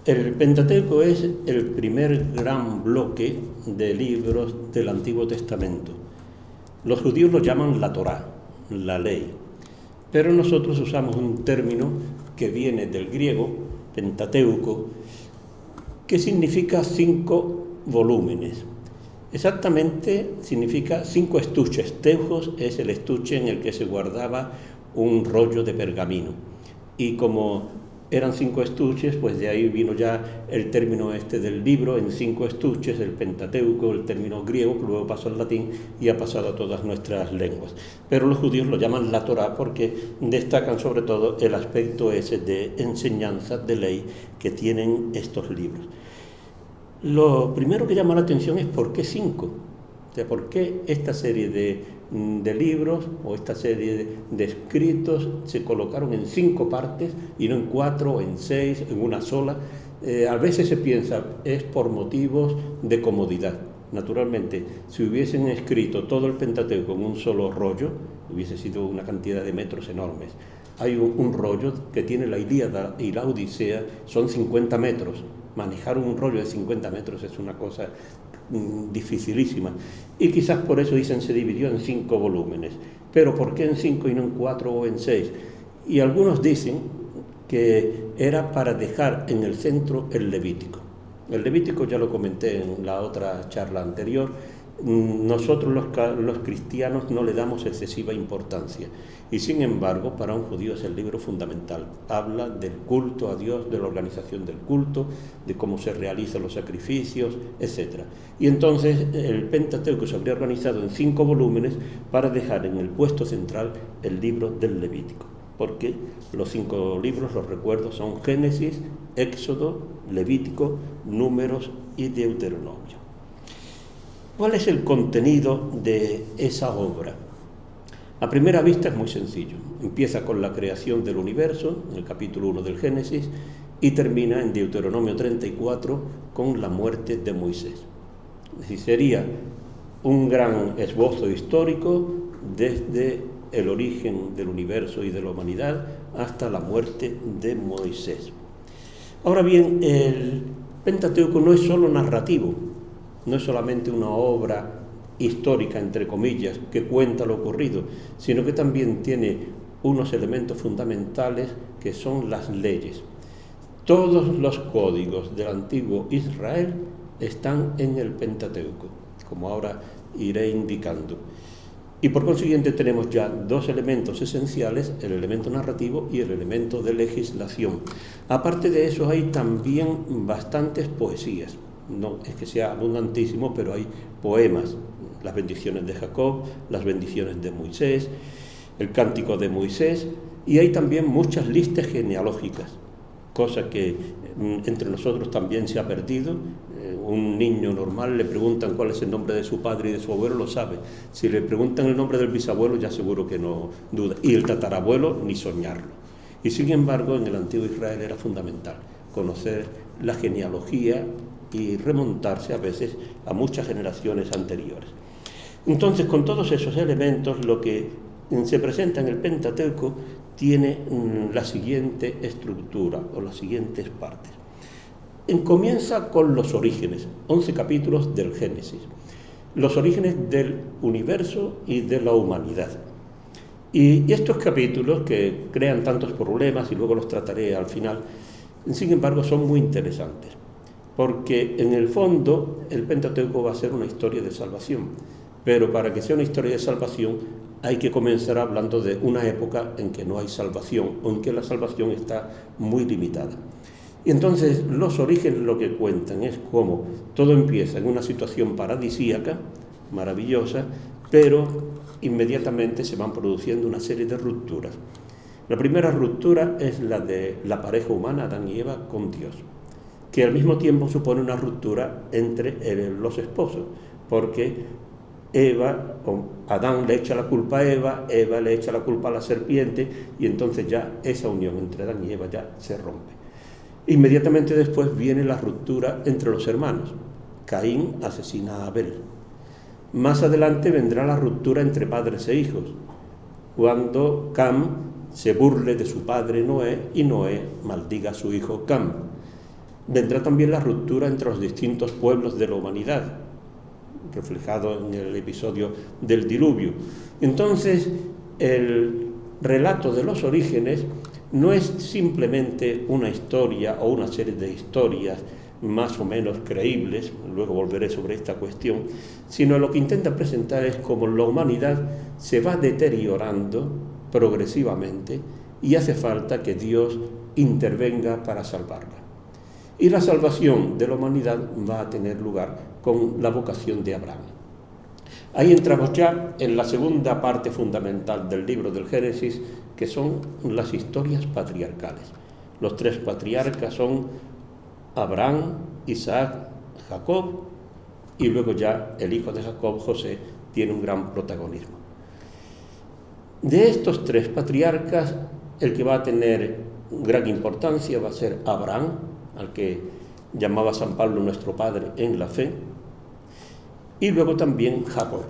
El Pentateuco es el primer gran bloque de libros del Antiguo Testamento. Los judíos lo llaman la Torá, la ley, pero nosotros usamos un término que viene del griego, Pentateuco, que significa 5 volúmenes. Exactamente significa 5 estuches. Teujos es el estuche en el que se guardaba un rollo de pergamino. Y como eran 5 estuches, pues de ahí vino ya el término este del libro en 5 estuches, el Pentateuco, el término griego, que luego pasó al latín y ha pasado a todas nuestras lenguas. Pero los judíos lo llaman la Torá porque destacan sobre todo el aspecto ese de enseñanza, de ley, que tienen estos libros. Lo primero que llama la atención es ¿por qué 5? O sea, ¿por qué esta serie de libros o esta serie de escritos se colocaron en 5 partes y no en 4 o en 6, en una sola? A veces se piensa es por motivos de comodidad. Naturalmente, si hubiesen escrito todo el Pentateuco en un solo rollo, hubiese sido una cantidad de metros enormes. Hay un rollo que tiene la Ilíada y la Odisea, son 50 metros. Manejar un rollo de 50 metros es una cosa dificilísima. Y quizás por eso dicen se dividió en 5 volúmenes. Pero ¿por qué en 5 y no en 4 o en 6? Y algunos dicen que era para dejar en el centro el Levítico. El Levítico ya lo comenté en la otra charla anterior. Nosotros los cristianos no le damos excesiva importancia y sin embargo para un judío es el libro fundamental. Habla del culto a Dios, de la organización del culto, de cómo se realizan los sacrificios, etc. Y entonces el Pentateuco se habría organizado en 5 volúmenes para dejar en el puesto central el libro del Levítico, porque los 5 libros, los recuerdo, son Génesis, Éxodo, Levítico, Números y Deuteronomio. ¿Cuál es el contenido de esa obra? A primera vista es muy sencillo. Empieza con la creación del universo, en el capítulo 1 del Génesis, y termina en Deuteronomio 34 con la muerte de Moisés. Es decir, sería un gran esbozo histórico desde el origen del universo y de la humanidad hasta la muerte de Moisés. Ahora bien, el Pentateuco no es solo narrativo, no es solamente una obra histórica, entre comillas, que cuenta lo ocurrido, sino que también tiene unos elementos fundamentales que son las leyes. Todos los códigos del antiguo Israel están en el Pentateuco, como ahora iré indicando. Y por consiguiente tenemos ya 2 elementos esenciales, el elemento narrativo y el elemento de legislación. Aparte de eso hay también bastantes poesías. No es que sea abundantísimo, pero hay poemas, las bendiciones de Jacob, las bendiciones de Moisés, el cántico de Moisés, y hay también muchas listas genealógicas, cosa que entre nosotros también se ha perdido. Un niño normal le preguntan cuál es el nombre de su padre y de su abuelo, lo sabe. Si le preguntan el nombre del bisabuelo, ya seguro que no duda, y el tatarabuelo ni soñarlo. Y sin embargo, en el antiguo Israel era fundamental conocer la genealogía y remontarse a veces a muchas generaciones anteriores. Entonces, con todos esos elementos, lo que se presenta en el Pentateuco tiene la siguiente estructura o las siguientes partes. Comienza con los orígenes, 11 capítulos del Génesis, los orígenes del universo y de la humanidad. Y estos capítulos, que crean tantos problemas y luego los trataré al final, sin embargo son muy interesantes, porque en el fondo el Pentateuco va a ser una historia de salvación, pero para que sea una historia de salvación hay que comenzar hablando de una época en que no hay salvación o en que la salvación está muy limitada. Y entonces los orígenes lo que cuentan es cómo todo empieza en una situación paradisíaca, maravillosa, pero inmediatamente se van produciendo una serie de rupturas. La primera ruptura es la de la pareja humana, Adán y Eva, con Dios, que al mismo tiempo supone una ruptura entre los esposos, porque Adán le echa la culpa a Eva le echa la culpa a la serpiente, y entonces ya esa unión entre Adán y Eva ya se rompe. Inmediatamente después viene la ruptura entre los hermanos. Caín asesina a Abel. Más adelante vendrá la ruptura entre padres e hijos, cuando Cam se burle de su padre Noé y Noé maldiga a su hijo Cam. vendrá también la ruptura entre los distintos pueblos de la humanidad, reflejado en el episodio del diluvio. Entonces, el relato de los orígenes no es simplemente una historia o una serie de historias más o menos creíbles, luego volveré sobre esta cuestión, sino lo que intenta presentar es cómo la humanidad se va deteriorando progresivamente y hace falta que Dios intervenga para salvarla. Y la salvación de la humanidad va a tener lugar con la vocación de Abraham. Ahí entramos ya en la segunda parte fundamental del libro del Génesis, que son las historias patriarcales. Los tres patriarcas son Abraham, Isaac, Jacob, y luego ya el hijo de Jacob, José, tiene un gran protagonismo. De estos tres patriarcas, el que va a tener gran importancia va a ser Abraham, al que llamaba San Pablo nuestro padre en la fe, y luego también Jacob.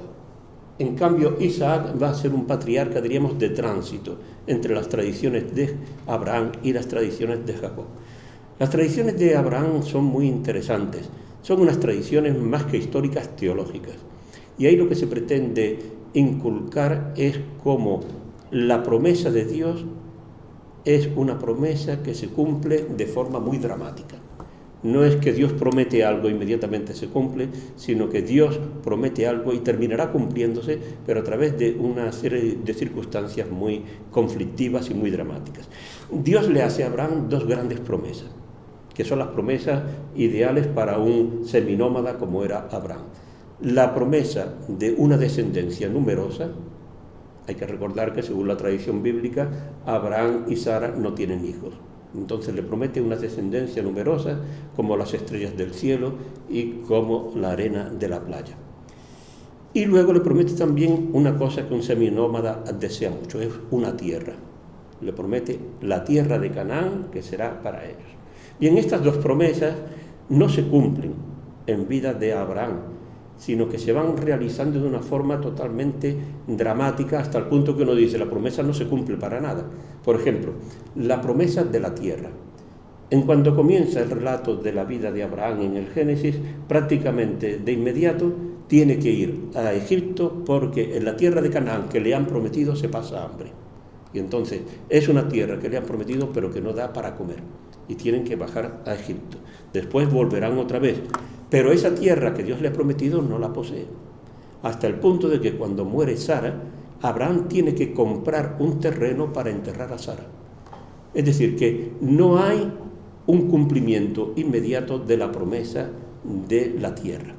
En cambio, Isaac va a ser un patriarca, diríamos, de tránsito entre las tradiciones de Abraham y las tradiciones de Jacob. Las tradiciones de Abraham son muy interesantes, son unas tradiciones más que históricas, teológicas. Y ahí lo que se pretende inculcar es cómo la promesa de Dios es una promesa que se cumple de forma muy dramática. No es que Dios promete algo e inmediatamente se cumple, sino que Dios promete algo y terminará cumpliéndose, pero a través de una serie de circunstancias muy conflictivas y muy dramáticas. Dios le hace a Abraham dos grandes promesas, que son las promesas ideales para un seminómada como era Abraham. La promesa de una descendencia numerosa. Hay que recordar que según la tradición bíblica, Abraham y Sara no tienen hijos. Entonces le promete una descendencia numerosa como las estrellas del cielo y como la arena de la playa. Y luego le promete también una cosa que un seminómada desea mucho, es una tierra. Le promete la tierra de Canaán, que será para ellos. Y en estas dos promesas no se cumplen en vida de Abraham, sino que se van realizando de una forma totalmente dramática hasta el punto que uno dice, la promesa no se cumple para nada. Por ejemplo, la promesa de la tierra. En cuanto comienza el relato de la vida de Abraham en el Génesis, prácticamente de inmediato tiene que ir a Egipto porque en la tierra de Canaán que le han prometido se pasa hambre. Y entonces es una tierra que le han prometido pero que no da para comer. Y tienen que bajar a Egipto. Después volverán otra vez. Pero esa tierra que Dios le ha prometido no la posee. Hasta el punto de que cuando muere Sara, Abraham tiene que comprar un terreno para enterrar a Sara. Es decir, que no hay un cumplimiento inmediato de la promesa de la tierra.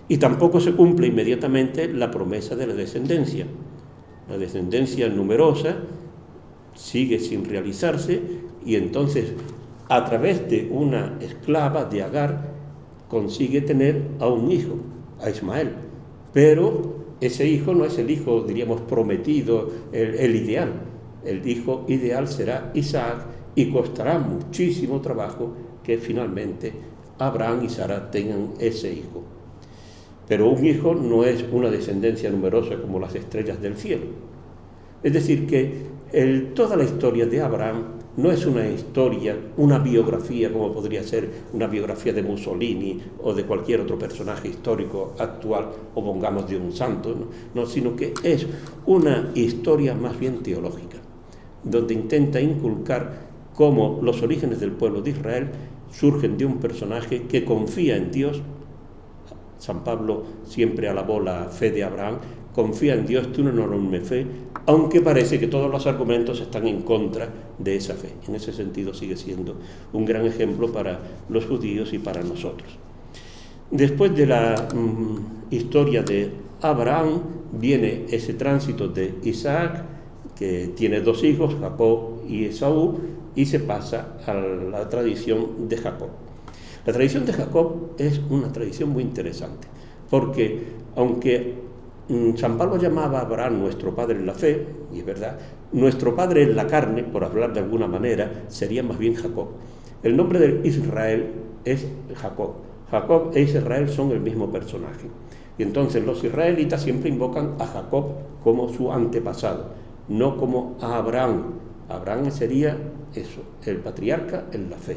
Y tampoco se cumple inmediatamente la promesa de la descendencia. La descendencia numerosa sigue sin realizarse y entonces, a través de una esclava de Agar, consigue tener a un hijo, a Ismael, pero ese hijo no es el hijo, diríamos, prometido, el ideal. El hijo ideal será Isaac y costará muchísimo trabajo que finalmente Abraham y Sara tengan ese hijo. Pero un hijo no es una descendencia numerosa como las estrellas del cielo. Es decir, que toda la historia de Abraham no es una historia, una biografía como podría ser una biografía de Mussolini o de cualquier otro personaje histórico actual o pongamos de un santo, no, sino que es una historia más bien teológica, donde intenta inculcar cómo los orígenes del pueblo de Israel surgen de un personaje que confía en Dios. San Pablo siempre alabó la fe de Abraham, confía en Dios, tiene una enorme fe, aunque parece que todos los argumentos están en contra de esa fe. En ese sentido sigue siendo un gran ejemplo para los judíos y para nosotros. Después de la historia de Abraham viene ese tránsito de Isaac, que tiene dos hijos, Jacob y Esaú, y se pasa a la tradición de Jacob. La tradición de Jacob es una tradición muy interesante, porque aunque San Pablo llamaba a Abraham nuestro padre en la fe, y es verdad, nuestro padre en la carne, por hablar de alguna manera, sería más bien Jacob. El nombre de Israel es Jacob. Jacob e Israel son el mismo personaje. Y entonces los israelitas siempre invocan a Jacob como su antepasado, no como a Abraham. Abraham sería eso, el patriarca en la fe.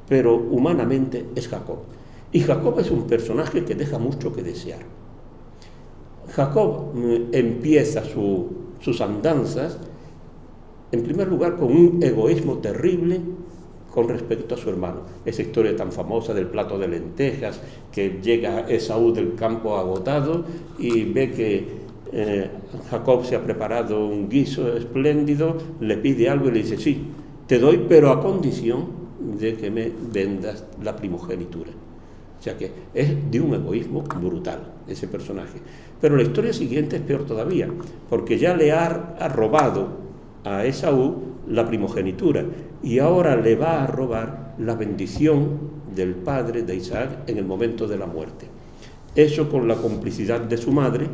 pero humanamente es Jacob. Y Jacob es un personaje que deja mucho que desear. Jacob empieza sus andanzas, en primer lugar, con un egoísmo terrible con respecto a su hermano. Esa historia tan famosa del plato de lentejas, que llega Esaú del campo agotado y ve que Jacob se ha preparado un guiso espléndido, le pide algo y le dice, sí, te doy, pero a condición de que me vendas la primogenitura. O sea que es de un egoísmo brutal ese personaje. Pero la historia siguiente es peor todavía, porque ya le ha robado a Esaú la primogenitura y ahora le va a robar la bendición del padre de Isaac en el momento de la muerte. Eso con la complicidad de su madre,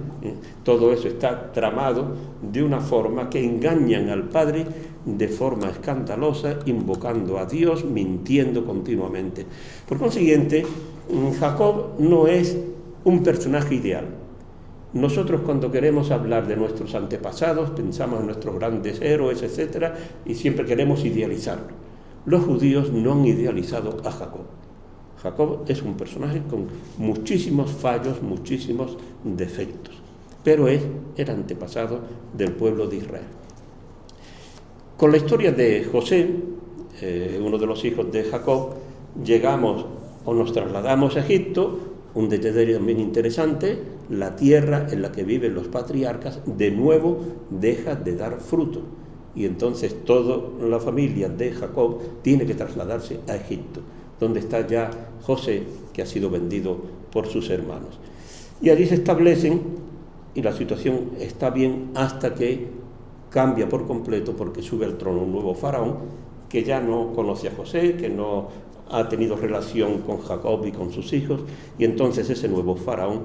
todo eso está tramado de una forma que engañan al padre de forma escandalosa, invocando a Dios, mintiendo continuamente. Por consiguiente, Jacob no es un personaje ideal. Nosotros cuando queremos hablar de nuestros antepasados, pensamos en nuestros grandes héroes, etc., y siempre queremos idealizarlo. Los judíos no han idealizado a Jacob. Jacob es un personaje con muchísimos fallos, muchísimos defectos, pero es el antepasado del pueblo de Israel. Con la historia de José, uno de los hijos de Jacob, llegamos o nos trasladamos a Egipto. Un detalle también interesante, la tierra en la que viven los patriarcas de nuevo deja de dar fruto y entonces toda la familia de Jacob tiene que trasladarse a Egipto, donde está ya José, que ha sido vendido por sus hermanos. Y allí se establecen y la situación está bien hasta que cambia por completo porque sube al trono un nuevo faraón que ya no conoce a José, que no ha tenido relación con Jacob y con sus hijos, y entonces ese nuevo faraón,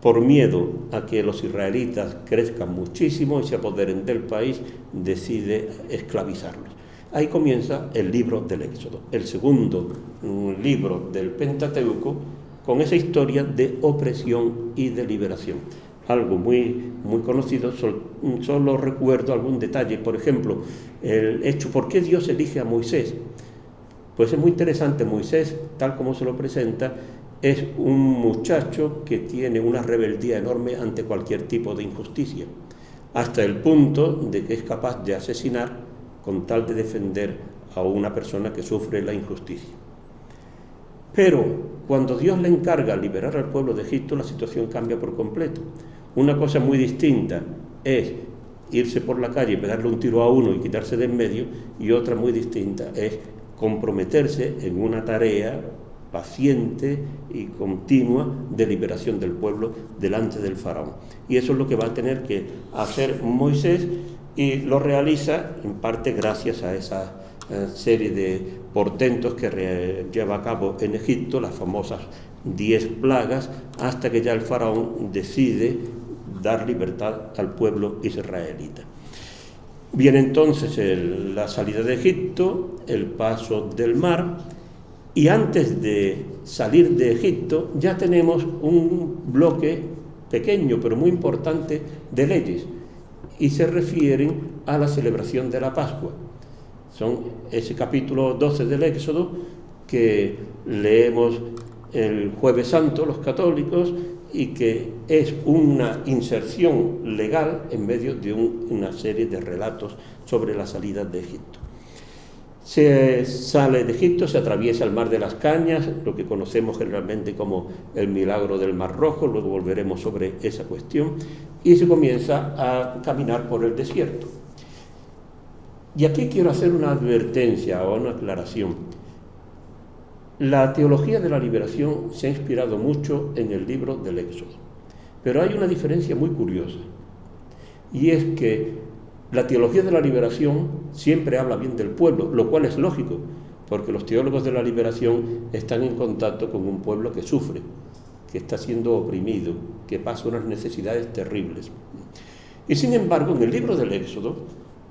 por miedo a que los israelitas crezcan muchísimo y se apoderen del país, decide esclavizarlos. Ahí comienza el libro del Éxodo, el segundo libro del Pentateuco, con esa historia de opresión y de liberación. Algo muy conocido, solo recuerdo algún detalle, por ejemplo, el hecho, ¿por qué Dios elige a Moisés? Pues es muy interesante. Moisés, tal como se lo presenta, es un muchacho que tiene una rebeldía enorme ante cualquier tipo de injusticia, hasta el punto de que es capaz de asesinar con tal de defender a una persona que sufre la injusticia. Pero cuando Dios le encarga liberar al pueblo de Egipto, la situación cambia por completo. Una cosa muy distinta es irse por la calle y pegarle un tiro a uno y quitarse de en medio, y otra muy distinta es comprometerse en una tarea paciente y continua de liberación del pueblo delante del faraón. Y eso es lo que va a tener que hacer Moisés, y lo realiza en parte gracias a esa serie de portentos que lleva a cabo en Egipto, las famosas 10 plagas, hasta que ya el faraón decide dar libertad al pueblo israelita. Viene entonces la salida de Egipto, el paso del mar, y antes de salir de Egipto ya tenemos un bloque pequeño pero muy importante de leyes, y se refieren a la celebración de la Pascua. Son ese capítulo 12 del Éxodo que leemos el Jueves Santo los católicos, y que es una inserción legal en medio de una serie de relatos sobre la salida de Egipto. Se sale de Egipto, se atraviesa el Mar de las Cañas, lo que conocemos generalmente como el milagro del Mar Rojo, luego volveremos sobre esa cuestión, y se comienza a caminar por el desierto. Y aquí quiero hacer una advertencia o una aclaración. La teología de la liberación se ha inspirado mucho en el libro del Éxodo, pero hay una diferencia muy curiosa, y es que la teología de la liberación siempre habla bien del pueblo, lo cual es lógico, porque los teólogos de la liberación están en contacto con un pueblo que sufre, que está siendo oprimido, que pasa unas necesidades terribles. Y sin embargo, en el libro del Éxodo,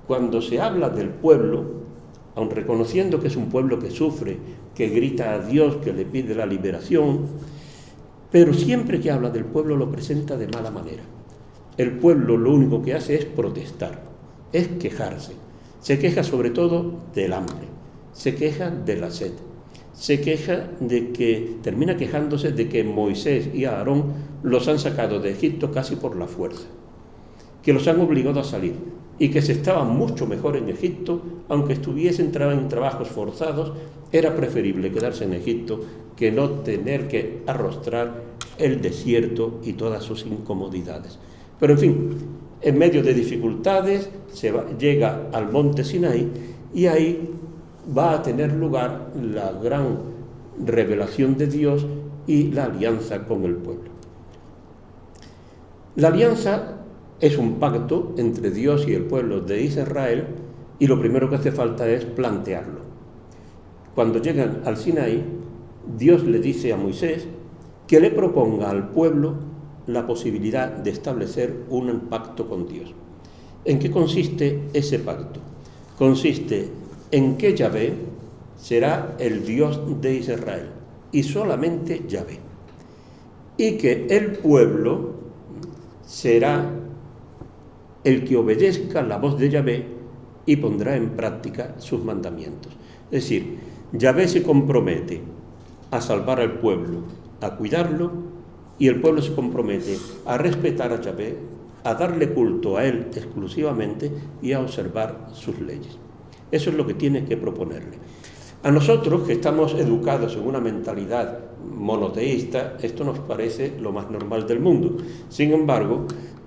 cuando se habla del pueblo, aun reconociendo que es un pueblo que sufre, que grita a Dios, que le pide la liberación, pero siempre que habla del pueblo lo presenta de mala manera. El pueblo lo único que hace es protestar, es quejarse. Se queja sobre todo del hambre, se queja de la sed, termina quejándose de que Moisés y Aarón los han sacado de Egipto casi por la fuerza, que los han obligado a salir y que se estaba mucho mejor en Egipto, aunque estuviesen en trabajos forzados, era preferible quedarse en Egipto que no tener que arrostrar el desierto y todas sus incomodidades. Pero en fin, en medio de dificultades llega al monte Sinaí y ahí va a tener lugar la gran revelación de Dios y la alianza con el pueblo. La alianza es un pacto entre Dios y el pueblo de Israel y lo primero que hace falta es plantearlo. Cuando llegan al Sinaí, Dios le dice a Moisés que le proponga al pueblo la posibilidad de establecer un pacto con Dios. ¿En qué consiste ese pacto? Consiste en que Yahvé será el Dios de Israel y solamente Yahvé, y que el pueblo será el que obedezca la voz de Yahvé y pondrá en práctica sus mandamientos. Es decir, Yahvé se compromete a salvar al pueblo, a cuidarlo, y el pueblo se compromete a respetar a Yahvé, a darle culto a él exclusivamente y a observar sus leyes. Eso es lo que tiene que proponerle. A nosotros, que estamos educados en una mentalidad monoteísta, esto nos parece lo más normal del mundo. Sin embargo,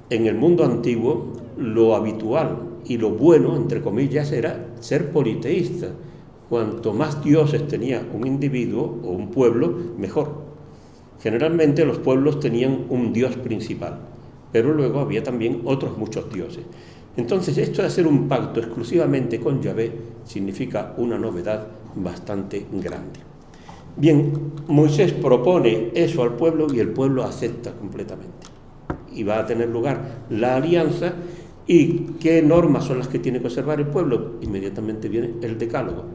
en el mundo antiguo, lo habitual y lo bueno, entre comillas, era ser politeísta. Cuanto más dioses tenía un individuo o un pueblo, mejor. Generalmente los pueblos tenían un dios principal, pero luego había también otros muchos dioses. Entonces, esto de hacer un pacto exclusivamente con Yahvé significa una novedad bastante grande. Bien, Moisés propone eso al pueblo y el pueblo acepta completamente. Y va a tener lugar la alianza. ¿Y qué normas son las que tiene que observar el pueblo? Inmediatamente viene el decálogo.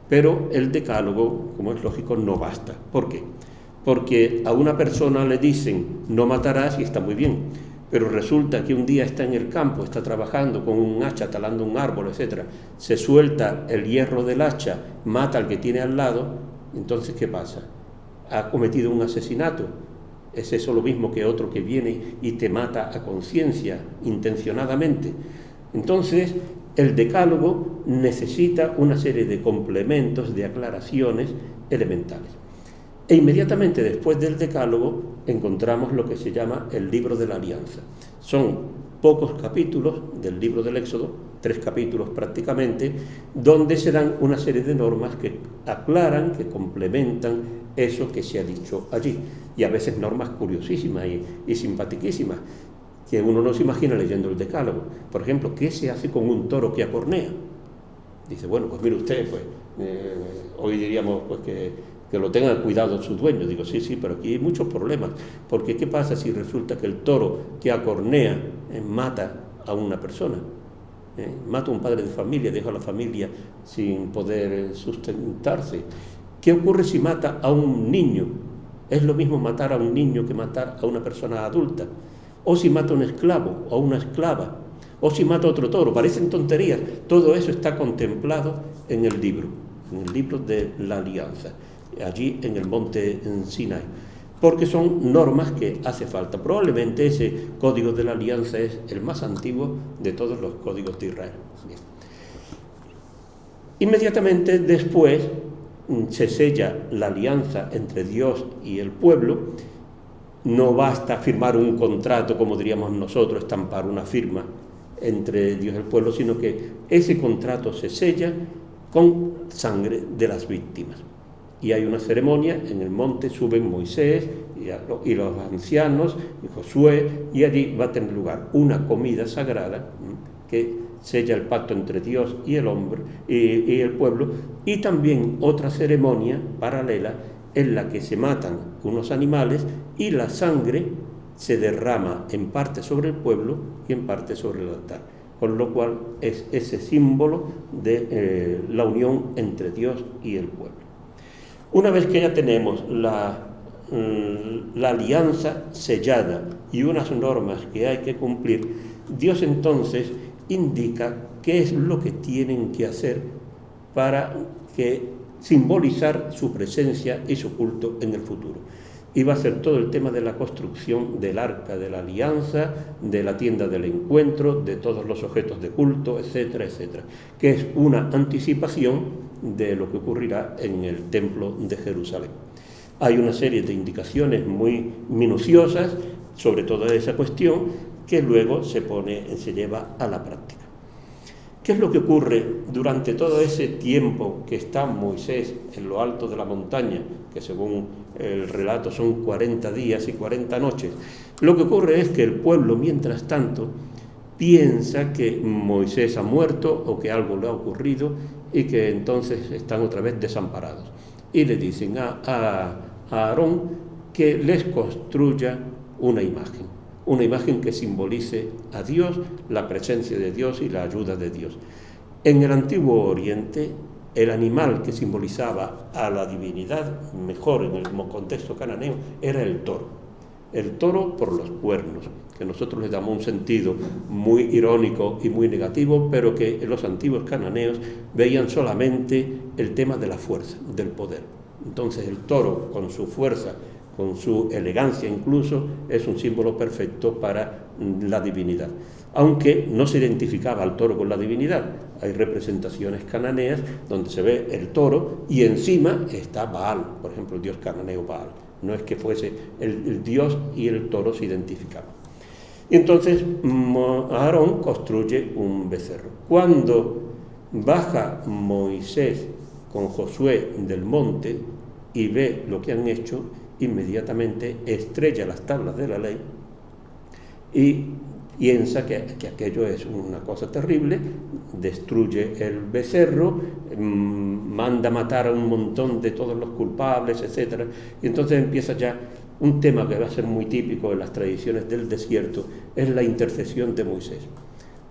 Pero el decálogo, como es lógico, no basta. ¿Por qué? Porque a una persona le dicen no matarás y está muy bien, pero resulta que un día está en el campo, está trabajando con un hacha, talando un árbol, etc. Se suelta el hierro del hacha, mata al que tiene al lado, entonces ¿qué pasa? Ha cometido un asesinato. ¿Es eso lo mismo que otro que viene y te mata a conciencia, intencionadamente? Entonces, el decálogo necesita una serie de complementos, de aclaraciones elementales. E inmediatamente después del decálogo encontramos lo que se llama el libro de la alianza. Son pocos capítulos del libro del Éxodo, 3 capítulos prácticamente, donde se dan una serie de normas que aclaran, que complementan eso que se ha dicho allí. Y a veces normas curiosísimas y simpaticísimas, que uno no se imagina leyendo el decálogo. Por ejemplo, ¿qué se hace con un toro que acornea? Dice, bueno, pues mire usted, hoy diríamos pues que lo tengan cuidado sus dueños. Digo, sí, pero aquí hay muchos problemas, porque ¿qué pasa si resulta que el toro que acornea mata a una persona? Mata a un padre de familia, deja a la familia sin poder sustentarse. ¿Qué ocurre si mata a un niño? ¿Es lo mismo matar a un niño que matar a una persona adulta? O si mata a un esclavo o a una esclava, o si mata a otro toro. Parecen tonterías. Todo eso está contemplado en el libro de la alianza, allí en el monte Sinaí, porque son normas que hace falta. Probablemente ese código de la alianza es el más antiguo de todos los códigos de Israel. Bien. Inmediatamente después se sella la alianza entre Dios y el pueblo. No basta firmar un contrato, como diríamos nosotros, estampar una firma entre Dios y el pueblo, sino que ese contrato se sella con sangre de las víctimas. Y hay una ceremonia, en el monte suben Moisés y los ancianos y Josué, y allí va a tener lugar una comida sagrada que sella el pacto entre Dios y el hombre y el pueblo, y también otra ceremonia paralela en la que se matan unos animales y la sangre se derrama en parte sobre el pueblo y en parte sobre el altar, con lo cual es ese símbolo de la unión entre Dios y el pueblo. Una vez que ya tenemos la alianza sellada y unas normas que hay que cumplir, Dios entonces indica qué es lo que tienen que hacer para que simbolizar su presencia y su culto en el futuro. Y va a ser todo el tema de la construcción del Arca de la Alianza, de la tienda del encuentro, de todos los objetos de culto, etcétera, etcétera, que es una anticipación de lo que ocurrirá en el Templo de Jerusalén. Hay una serie de indicaciones muy minuciosas sobre toda esa cuestión que luego se lleva a la práctica. ¿Qué es lo que ocurre durante todo ese tiempo que está Moisés en lo alto de la montaña, que según el relato son 40 días y 40 noches? Lo que ocurre es que el pueblo, mientras tanto, piensa que Moisés ha muerto o que algo le ha ocurrido y que entonces están otra vez desamparados. Y le dicen a Aarón que les construya una imagen que simbolice a Dios, la presencia de Dios y la ayuda de Dios. En el Antiguo Oriente, el animal que simbolizaba a la divinidad, mejor en el contexto cananeo, era el toro. El toro por los cuernos, que nosotros le damos un sentido muy irónico y muy negativo, pero que los antiguos cananeos veían solamente el tema de la fuerza, del poder. Entonces el toro, con su fuerza, con su elegancia incluso, es un símbolo perfecto para la divinidad. Aunque no se identificaba al toro con la divinidad. Hay representaciones cananeas donde se ve el toro y encima está Baal, por ejemplo, el dios cananeo Baal. No es que fuese el dios y el toro se identificaban. Y entonces Aarón construye un becerro. Cuando baja Moisés con Josué del monte y ve lo que han hecho, inmediatamente estrella las tablas de la ley y piensa que aquello es una cosa terrible, destruye el becerro, manda matar a un montón de todos los culpables, etc. Y entonces empieza ya un tema que va a ser muy típico en las tradiciones del desierto, es la intercesión de Moisés.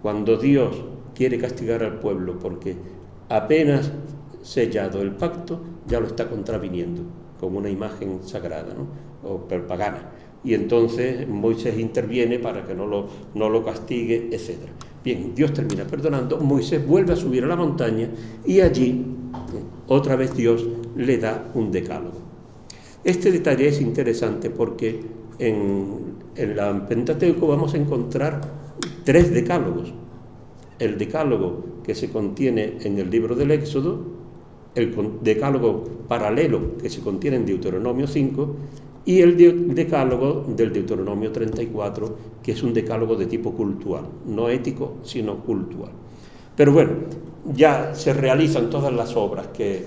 Cuando Dios quiere castigar al pueblo porque apenas sellado el pacto, ya lo está contraviniendo como una imagen sagrada, ¿no? O pagana. Y entonces Moisés interviene para que no lo castigue, etc. Bien, Dios termina perdonando, Moisés vuelve a subir a la montaña y allí otra vez Dios le da un decálogo. Este detalle es interesante porque en la Pentateuco vamos a encontrar 3 decálogos. El decálogo que se contiene en el libro del Éxodo, el decálogo paralelo que se contiene en Deuteronomio 5 y el decálogo del Deuteronomio 34, que es un decálogo de tipo cultural, no ético, sino cultural. Pero bueno, ya se realizan todas las obras que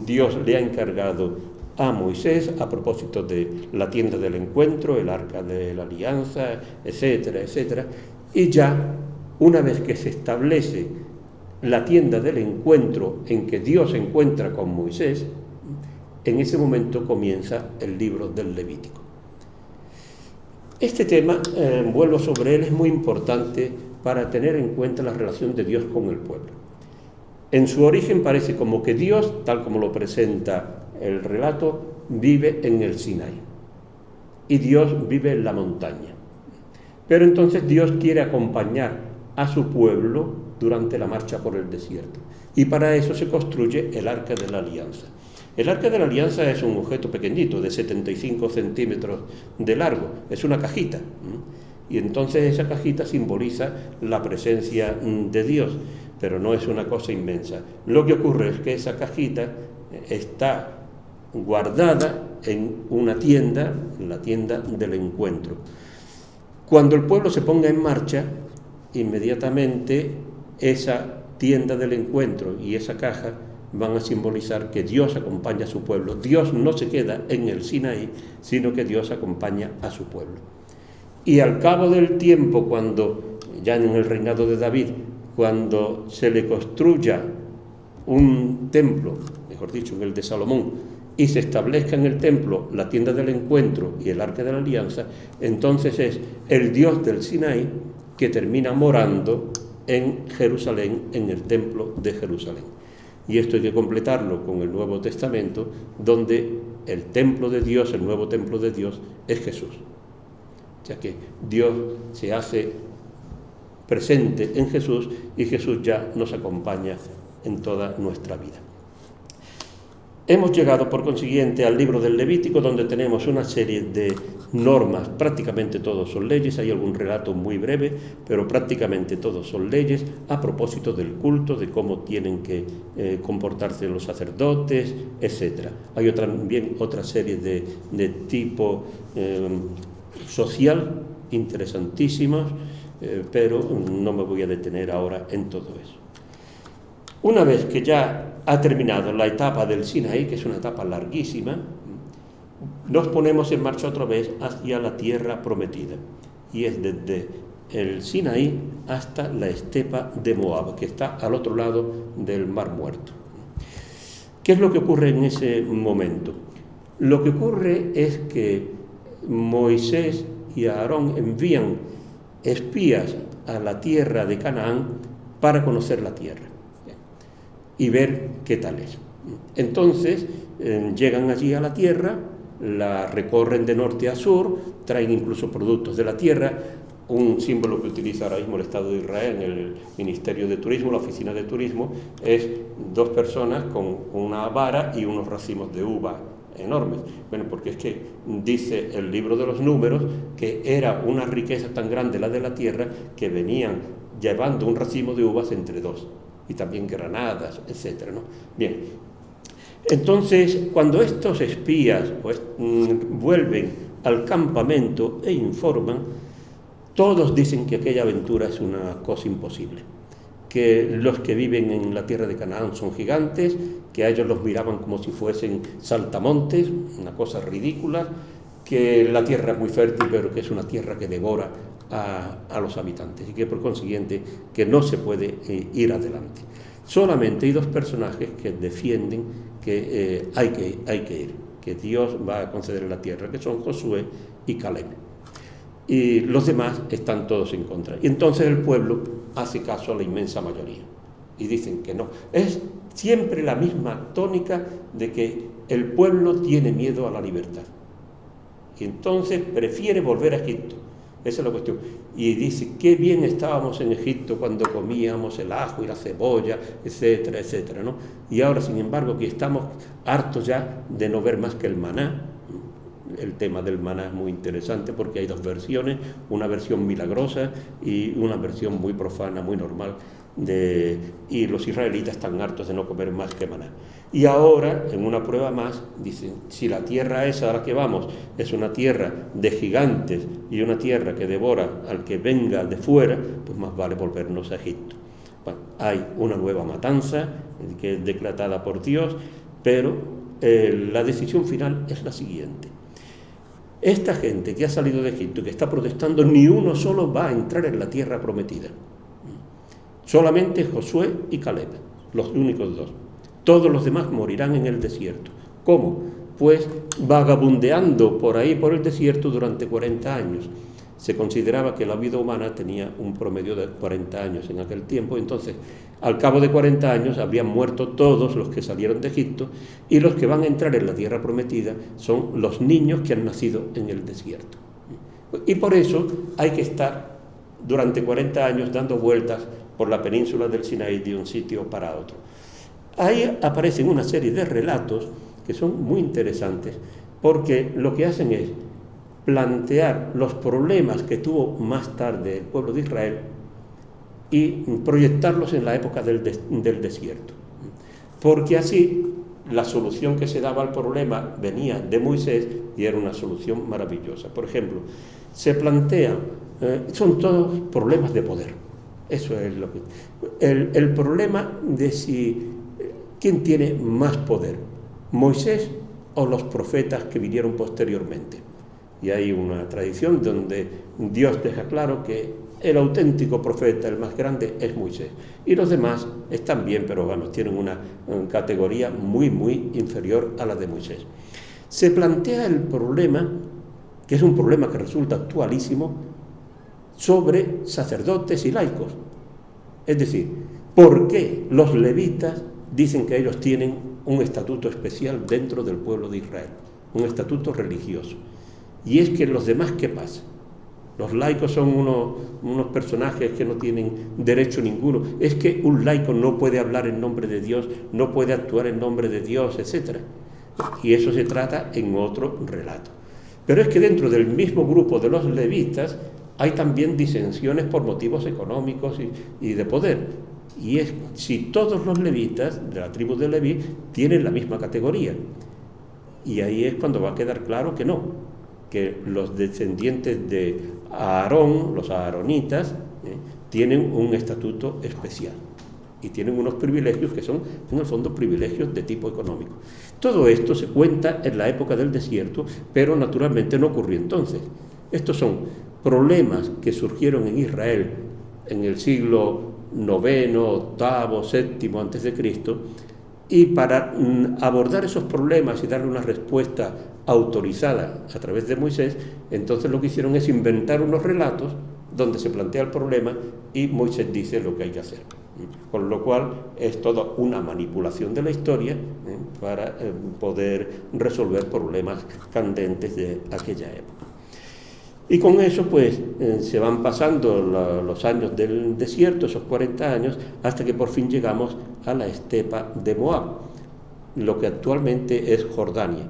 Dios le ha encargado a Moisés a propósito de la tienda del encuentro, el arca de la alianza, etcétera, etcétera, y ya una vez que se establece la tienda del encuentro en que Dios se encuentra con Moisés, en ese momento comienza el libro del Levítico. Este tema, vuelvo sobre él, es muy importante para tener en cuenta la relación de Dios con el pueblo. En su origen parece como que Dios, tal como lo presenta el relato, vive en el Sinaí y Dios vive en la montaña. Pero entonces Dios quiere acompañar a su pueblo durante la marcha por el desierto. Y para eso se construye el Arca de la Alianza. El Arca de la Alianza es un objeto pequeñito, de 75 centímetros de largo, es una cajita. Y entonces esa cajita simboliza la presencia de Dios, pero no es una cosa inmensa. Lo que ocurre es que esa cajita está guardada en una tienda, la tienda del encuentro. Cuando el pueblo se ponga en marcha, inmediatamente esa tienda del encuentro y esa caja van a simbolizar que Dios acompaña a su pueblo. Dios no se queda en el Sinaí, sino que Dios acompaña a su pueblo. Y al cabo del tiempo, cuando ya en el reinado de David, cuando se le construya un templo, mejor dicho, en el de Salomón, y se establezca en el templo la tienda del encuentro y el arca de la alianza, entonces es el Dios del Sinaí que termina morando en Jerusalén, en el templo de Jerusalén. Y esto hay que completarlo con el Nuevo Testamento, donde el templo de Dios, el nuevo templo de Dios, es Jesús. O sea que Dios se hace presente en Jesús y Jesús ya nos acompaña en toda nuestra vida. Hemos llegado, por consiguiente, al libro del Levítico, donde tenemos una serie de normas, prácticamente todos son leyes, hay algún relato muy breve, pero prácticamente todos son leyes a propósito del culto, de cómo tienen que comportarse los sacerdotes, etc. Hay también otra serie de tipo social interesantísimos, pero no me voy a detener ahora en todo eso. Una vez que ya ha terminado la etapa del Sinaí, que es una etapa larguísima, nos ponemos en marcha otra vez hacia la tierra prometida. Y es desde el Sinaí hasta la estepa de Moab, que está al otro lado del Mar Muerto. ¿Qué es lo que ocurre en ese momento? Lo que ocurre es que Moisés y Aarón envían espías a la tierra de Canaán para conocer la tierra y ver qué tal es. Entonces llegan allí a la tierra, la recorren de norte a sur, traen incluso productos de la tierra. Un símbolo que utiliza ahora mismo el Estado de Israel en el Ministerio de Turismo, la Oficina de Turismo, es dos personas con una vara y unos racimos de uva enormes. Bueno, porque es que dice el libro de los Números que era una riqueza tan grande la de la tierra que venían llevando un racimo de uvas entre dos, y también granadas, etcétera, ¿no? Bien, entonces cuando estos espías vuelven al campamento e informan, todos dicen que aquella aventura es una cosa imposible, que los que viven en la tierra de Canaán son gigantes, que a ellos los miraban como si fuesen saltamontes, una cosa ridícula, que la tierra es muy fértil, pero que es una tierra que devora a los habitantes, y que por consiguiente que no se puede ir adelante. Solamente hay dos personajes que defienden que hay que ir, que Dios va a conceder la tierra, que son Josué y Caleb. Y los demás están todos en contra. Y entonces el pueblo hace caso a la inmensa mayoría y dicen que no. Es siempre la misma tónica de que el pueblo tiene miedo a la libertad y entonces prefiere volver a Egipto. Esa es la cuestión. Y dice, qué bien estábamos en Egipto cuando comíamos el ajo y la cebolla, etcétera, etcétera, ¿no? Y ahora, sin embargo, que estamos hartos ya de no ver más que el maná. El tema del maná es muy interesante porque hay dos versiones, una versión milagrosa y una versión muy profana, muy normal, y los israelitas están hartos de no comer más que maná. Y ahora, en una prueba más, dicen, si la tierra esa a la que vamos es una tierra de gigantes y una tierra que devora al que venga de fuera, pues más vale volvernos a Egipto. Bueno, hay una nueva matanza que es decretada por Dios, pero la decisión final es la siguiente. Esta gente que ha salido de Egipto y que está protestando, ni uno solo va a entrar en la tierra prometida. Solamente Josué y Caleb, los únicos dos. Todos los demás morirán en el desierto. ¿Cómo? Pues vagabundeando por ahí, por el desierto, durante 40 años. Se consideraba que la vida humana tenía un promedio de 40 años en aquel tiempo, entonces al cabo de 40 años habrían muerto todos los que salieron de Egipto, y los que van a entrar en la tierra prometida son los niños que han nacido en el desierto. Y por eso hay que estar durante 40 años dando vueltas por la península del Sinaí de un sitio para otro. Ahí aparecen una serie de relatos que son muy interesantes, porque lo que hacen es plantear los problemas que tuvo más tarde el pueblo de Israel y proyectarlos en la época del desierto. Porque así la solución que se daba al problema venía de Moisés y era una solución maravillosa. Por ejemplo, se plantea, son todos problemas de poder. Eso es lo que... El problema de quién tiene más poder, Moisés o los profetas que vinieron posteriormente. Y hay una tradición donde Dios deja claro que el auténtico profeta, el más grande, es Moisés. Y los demás están bien, pero vamos, tienen una categoría muy, muy inferior a la de Moisés. Se plantea el problema, que es un problema que resulta actualísimo, sobre sacerdotes y laicos. Es decir, ¿por qué los levitas dicen que ellos tienen un estatuto especial dentro del pueblo de Israel? Un estatuto religioso. Y es que los demás, ¿qué pasa? Los laicos son unos personajes que no tienen derecho ninguno. Es que un laico no puede hablar en nombre de Dios, no puede actuar en nombre de Dios, etc. Y eso se trata en otro relato. Pero es que dentro del mismo grupo de los levitas hay también disensiones por motivos económicos y de poder. Y es si todos los levitas de la tribu de Leví tienen la misma categoría. Y ahí es cuando va a quedar claro que no, que los descendientes de Aarón, los aaronitas, tienen un estatuto especial y tienen unos privilegios que son, en el fondo, privilegios de tipo económico. Todo esto se cuenta en la época del desierto, pero naturalmente no ocurrió entonces. Estos son problemas que surgieron en Israel en el siglo IX, VIII, VII antes de Cristo, y para abordar esos problemas y darle una respuesta autorizada a través de Moisés, entonces lo que hicieron es inventar unos relatos donde se plantea el problema y Moisés dice lo que hay que hacer. Con lo cual es toda una manipulación de la historia para poder resolver problemas candentes de aquella época. Y con eso pues se van pasando los años del desierto, esos 40 años, hasta que por fin llegamos a la estepa de Moab, lo que actualmente es Jordania.